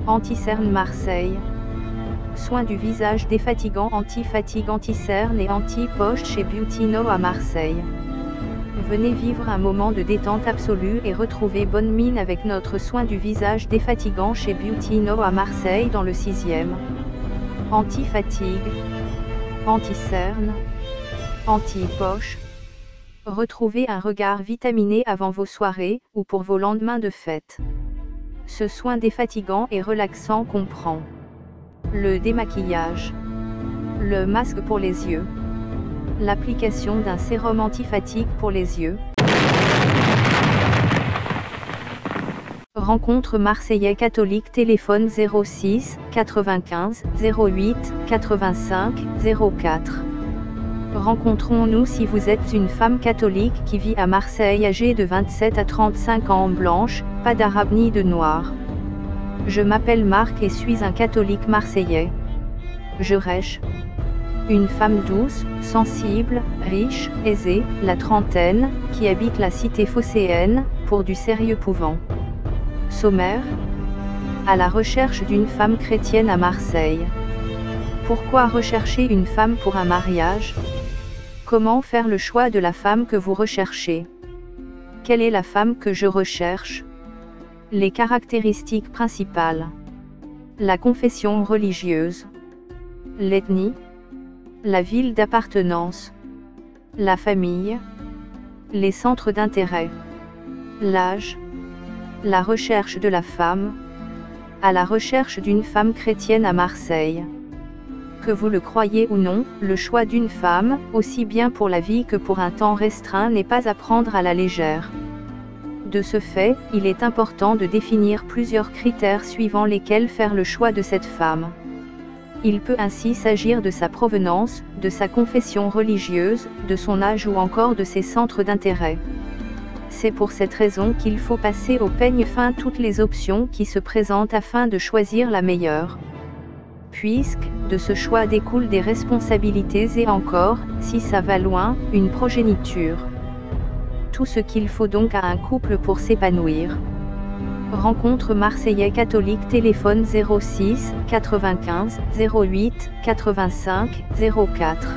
Anti-cerne Marseille. Soins du visage défatigant, anti-fatigue, anti-cerne et anti-poche chez Beauty No à Marseille. Venez vivre un moment de détente absolue et retrouver bonne mine avec notre soin du visage défatigant chez Beauty No à Marseille dans le 6e. Anti-fatigue, anti-cerne, anti-poche. Retrouvez un regard vitaminé avant vos soirées ou pour vos lendemains de fête. Ce soin défatigant et relaxant comprend le démaquillage, le masque pour les yeux, l'application d'un sérum anti-fatigue pour les yeux. Rencontre Marseillais catholique, téléphone 06 95 08 85 04. Rencontrons-nous si vous êtes une femme catholique qui vit à Marseille âgée de 27 à 35 ans, blanche, pas d'arabe ni de noir. Je m'appelle Marc et suis un catholique marseillais. Je recherche une femme douce, sensible, riche, aisée, la trentaine, qui habite la cité phocéenne, pour du sérieux pouvant. Sommaire. À la recherche d'une femme chrétienne à Marseille. Pourquoi rechercher une femme pour un mariage? Comment faire le choix de la femme que vous recherchez? Quelle est la femme que je recherche? Les caractéristiques principales. La confession religieuse. L'ethnie. La ville d'appartenance. La famille. Les centres d'intérêt. L'âge. La recherche de la femme. À la recherche d'une femme chrétienne à Marseille. Que vous le croyez ou non, le choix d'une femme, aussi bien pour la vie que pour un temps restreint, n'est pas à prendre à la légère. De ce fait, il est important de définir plusieurs critères suivant lesquels faire le choix de cette femme. Il peut ainsi s'agir de sa provenance, de sa confession religieuse, de son âge ou encore de ses centres d'intérêt. C'est pour cette raison qu'il faut passer au peigne fin toutes les options qui se présentent afin de choisir la meilleure. Puisque, de ce choix découlent des responsabilités et encore, si ça va loin, une progéniture. Tout ce qu'il faut donc à un couple pour s'épanouir. Rencontre Marseillais catholique, téléphone 06 95 08 85 04.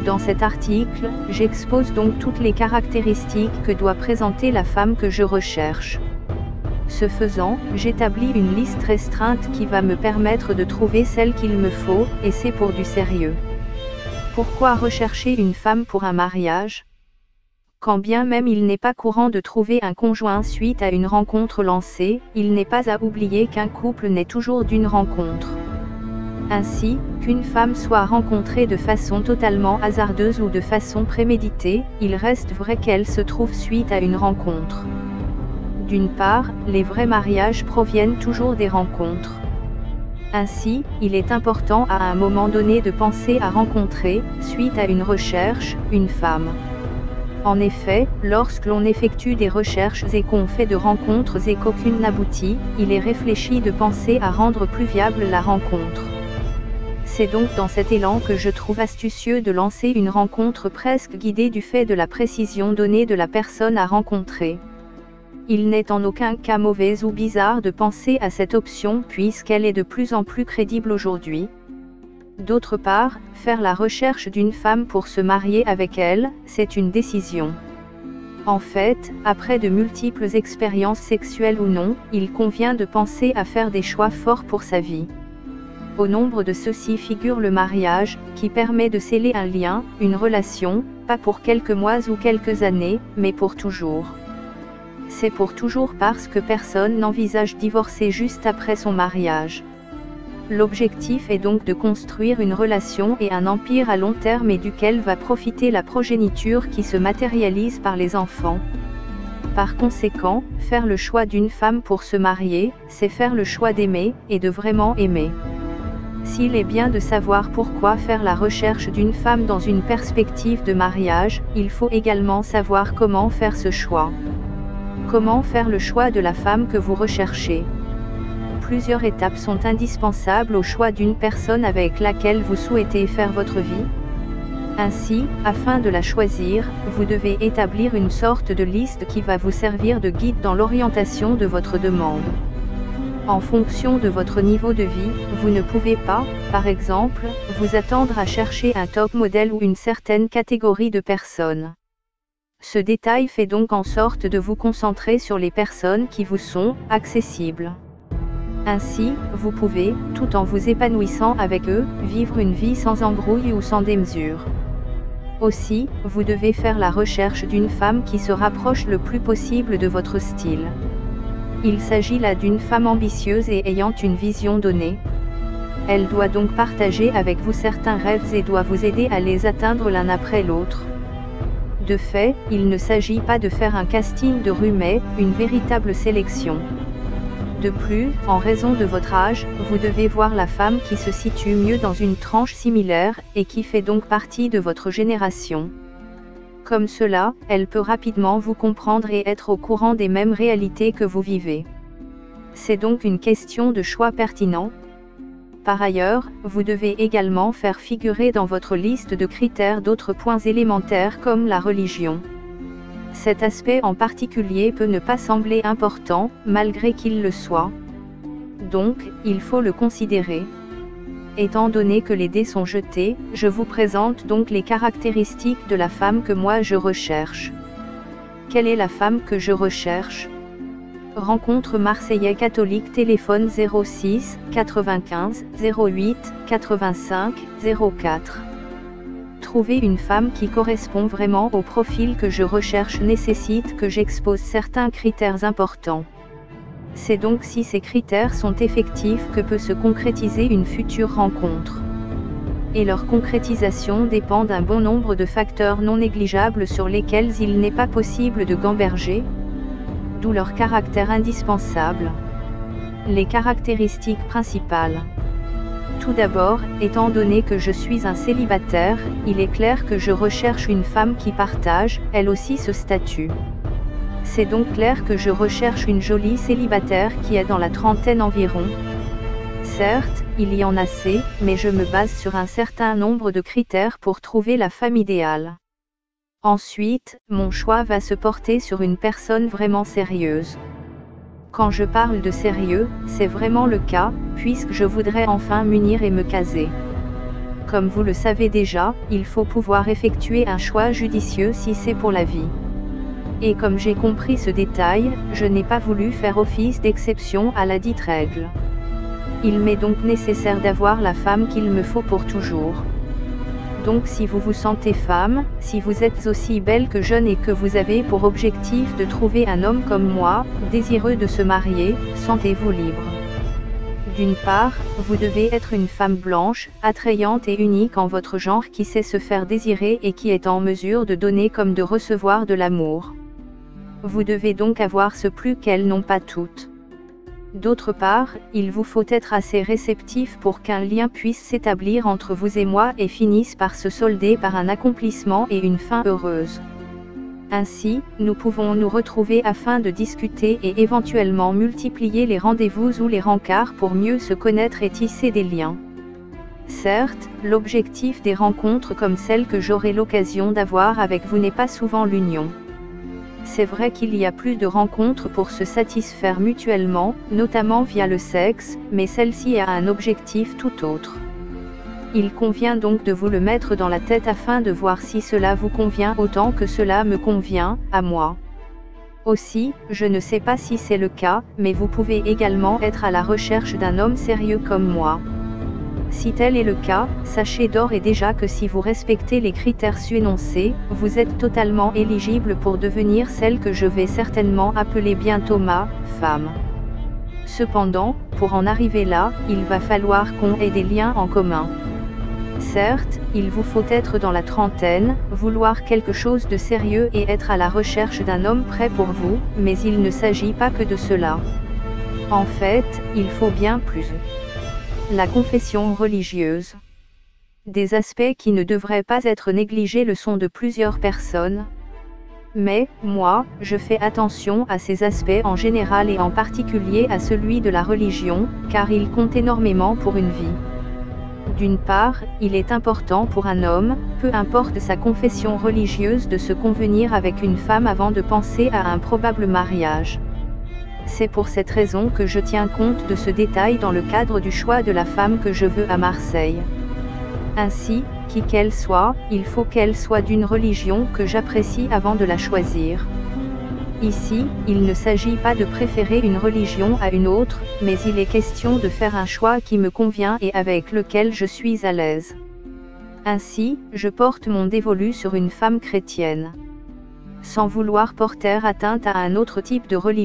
Dans cet article, j'expose donc toutes les caractéristiques que doit présenter la femme que je recherche. Ce faisant, j'établis une liste restreinte qui va me permettre de trouver celle qu'il me faut, et c'est pour du sérieux. Pourquoi rechercher une femme pour un mariage? Quand bien même il n'est pas courant de trouver un conjoint suite à une rencontre lancée, il n'est pas à oublier qu'un couple naît toujours d'une rencontre. Ainsi, qu'une femme soit rencontrée de façon totalement hasardeuse ou de façon préméditée, il reste vrai qu'elle se trouve suite à une rencontre. D'une part, les vrais mariages proviennent toujours des rencontres. Ainsi, il est important à un moment donné de penser à rencontrer, suite à une recherche, une femme. En effet, lorsque l'on effectue des recherches et qu'on fait de rencontres et qu'aucune n'aboutit, il est réfléchi de penser à rendre plus viable la rencontre. C'est donc dans cet élan que je trouve astucieux de lancer une rencontre presque guidée du fait de la précision donnée de la personne à rencontrer. Il n'est en aucun cas mauvais ou bizarre de penser à cette option puisqu'elle est de plus en plus crédible aujourd'hui. D'autre part, faire la recherche d'une femme pour se marier avec elle, c'est une décision. En fait, après de multiples expériences sexuelles ou non, il convient de penser à faire des choix forts pour sa vie. Au nombre de ceux-ci figure le mariage, qui permet de sceller un lien, une relation, pas pour quelques mois ou quelques années, mais pour toujours. C'est pour toujours parce que personne n'envisage divorcer juste après son mariage. L'objectif est donc de construire une relation et un empire à long terme et duquel va profiter la progéniture qui se matérialise par les enfants. Par conséquent, faire le choix d'une femme pour se marier, c'est faire le choix d'aimer, et de vraiment aimer. S'il est bien de savoir pourquoi faire la recherche d'une femme dans une perspective de mariage, il faut également savoir comment faire ce choix. Comment faire le choix de la femme que vous recherchez? Plusieurs étapes sont indispensables au choix d'une personne avec laquelle vous souhaitez faire votre vie. Ainsi, afin de la choisir, vous devez établir une sorte de liste qui va vous servir de guide dans l'orientation de votre demande. En fonction de votre niveau de vie, vous ne pouvez pas, par exemple, vous attendre à chercher un top modèle ou une certaine catégorie de personnes. Ce détail fait donc en sorte de vous concentrer sur les personnes qui vous sont accessibles. Ainsi, vous pouvez, tout en vous épanouissant avec eux, vivre une vie sans embrouille ou sans démesure. Aussi, vous devez faire la recherche d'une femme qui se rapproche le plus possible de votre style. Il s'agit là d'une femme ambitieuse et ayant une vision donnée. Elle doit donc partager avec vous certains rêves et doit vous aider à les atteindre l'un après l'autre. De fait, il ne s'agit pas de faire un casting de rue mais une véritable sélection. De plus, en raison de votre âge, vous devez voir la femme qui se situe mieux dans une tranche similaire, et qui fait donc partie de votre génération. Comme cela, elle peut rapidement vous comprendre et être au courant des mêmes réalités que vous vivez. C'est donc une question de choix pertinent. Par ailleurs, vous devez également faire figurer dans votre liste de critères d'autres points élémentaires comme la religion. Cet aspect en particulier peut ne pas sembler important, malgré qu'il le soit. Donc, il faut le considérer. Étant donné que les dés sont jetés, je vous présente donc les caractéristiques de la femme que moi je recherche. Quelle est la femme que je recherche ? Rencontre Marseillais catholique, téléphone 06 95 08 85 04. Trouver une femme qui correspond vraiment au profil que je recherche nécessite que j'expose certains critères importants. C'est donc si ces critères sont effectifs que peut se concrétiser une future rencontre. Et leur concrétisation dépend d'un bon nombre de facteurs non négligeables sur lesquels il n'est pas possible de gamberger, d'où leur caractère indispensable. Les caractéristiques principales. Tout d'abord, étant donné que je suis un célibataire, il est clair que je recherche une femme qui partage, elle aussi, ce statut. C'est donc clair que je recherche une jolie célibataire qui est dans la trentaine environ. Certes, il y en a assez, mais je me base sur un certain nombre de critères pour trouver la femme idéale. Ensuite, mon choix va se porter sur une personne vraiment sérieuse. Quand je parle de sérieux, c'est vraiment le cas, puisque je voudrais enfin m'unir et me caser. Comme vous le savez déjà, il faut pouvoir effectuer un choix judicieux si c'est pour la vie. Et comme j'ai compris ce détail, je n'ai pas voulu faire office d'exception à la dite règle. Il m'est donc nécessaire d'avoir la femme qu'il me faut pour toujours. Donc si vous vous sentez femme, si vous êtes aussi belle que jeune et que vous avez pour objectif de trouver un homme comme moi, désireux de se marier, sentez-vous libre. D'une part, vous devez être une femme blanche, attrayante et unique en votre genre qui sait se faire désirer et qui est en mesure de donner comme de recevoir de l'amour. Vous devez donc avoir ce plus qu'elles n'ont pas toutes. D'autre part, il vous faut être assez réceptif pour qu'un lien puisse s'établir entre vous et moi et finisse par se solder par un accomplissement et une fin heureuse. Ainsi, nous pouvons nous retrouver afin de discuter et éventuellement multiplier les rendez-vous ou les rencarts pour mieux se connaître et tisser des liens. Certes, l'objectif des rencontres comme celle que j'aurai l'occasion d'avoir avec vous n'est pas souvent l'union. C'est vrai qu'il y a plus de rencontres pour se satisfaire mutuellement, notamment via le sexe, mais celle-ci a un objectif tout autre. Il convient donc de vous le mettre dans la tête afin de voir si cela vous convient autant que cela me convient, à moi. Aussi, je ne sais pas si c'est le cas, mais vous pouvez également être à la recherche d'un homme sérieux comme moi. Si tel est le cas, sachez d'ores et déjà que si vous respectez les critères énoncés, vous êtes totalement éligible pour devenir celle que je vais certainement appeler bientôt ma femme. Cependant, pour en arriver là, il va falloir qu'on ait des liens en commun. Certes, il vous faut être dans la trentaine, vouloir quelque chose de sérieux et être à la recherche d'un homme prêt pour vous, mais il ne s'agit pas que de cela. En fait, il faut bien plus. La confession religieuse. Des aspects qui ne devraient pas être négligés le sont de plusieurs personnes. Mais, moi, je fais attention à ces aspects en général et en particulier à celui de la religion, car il compte énormément pour une vie. D'une part, il est important pour un homme, peu importe sa confession religieuse, de se convenir avec une femme avant de penser à un probable mariage. C'est pour cette raison que je tiens compte de ce détail dans le cadre du choix de la femme que je veux à Marseille. Ainsi, qui qu'elle soit, il faut qu'elle soit d'une religion que j'apprécie avant de la choisir. Ici, il ne s'agit pas de préférer une religion à une autre, mais il est question de faire un choix qui me convient et avec lequel je suis à l'aise. Ainsi, je porte mon dévolu sur une femme chrétienne. Sans vouloir porter atteinte à un autre type de religion.